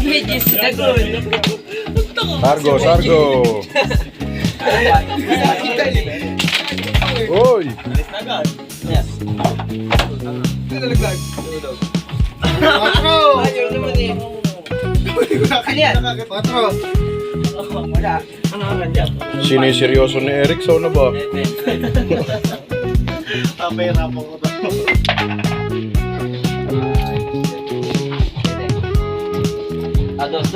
Midis dagol. Sargo, sargo. Uy! Sino yung seryoso ni Eric? So na ba? Dos.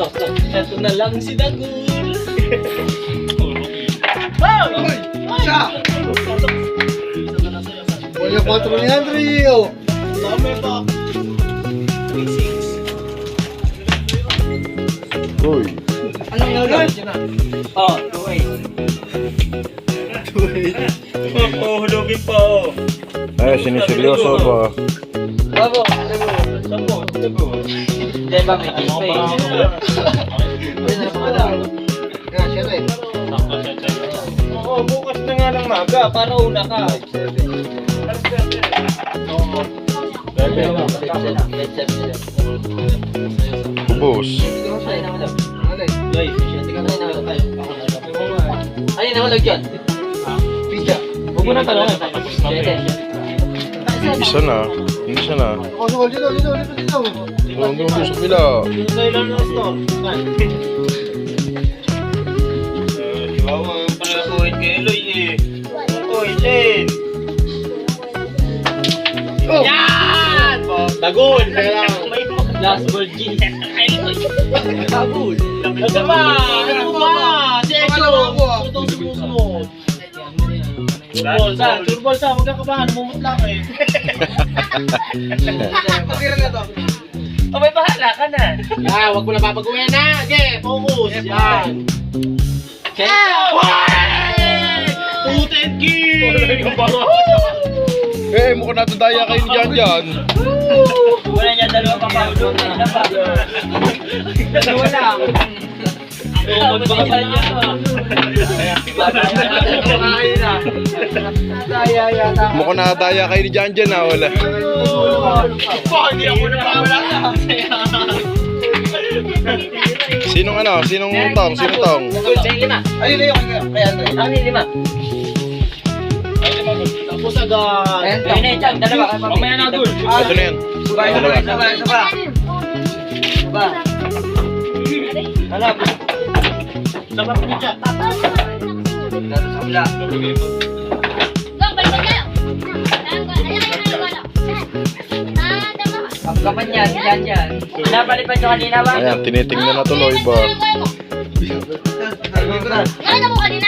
Ito na lang si Dagul. Wala 4 ni Henry, oh. Uy! Anong nulod? Oh, tuway. Hulugin pa, oh. Ay, sino yung seryoso ba? Bravo, Dagul. Hindi ba may kiss Oo, bukas na nga ng maga, para una ka. Ubus. Ano na hulog yun? Huwag mo na talong. Isa na. Isa na. Dito. Doon sa kabila. Sa'yo lang na store. Iwawa ang palakuhin kay Eloy eh. Uy, Len! Yan! Dagul! Last ball G. Dagul! Ano ba? Ano ba? Secho! Tutong sumusumod. Turbol sa, magkakabahan, mumutla ka eh. May bahala ka na. Wag mo na papag-uwi na. Okay, focus. Yan. Putin ki! Eh, mukhang natadaya kayo dyan. Wala niya dalawa pa pa. Dalawa lang. Mukhang natadaya kayo dyan ha. Wala. Hindi ako napawala na. Sinong ano? Sinong tong? Sino tong? Lima. Ayun na yung kaya. Ano yung lima? Tapos agad. Ayun na yung dalawa. Mamaya na dul. Ito na yan. Dalawa. Alam. Sama pa niya. Kapan yan. Napalipad nyo kanina ba? Ayan, tinitingnan na tuloy ba? Ano mo kanina?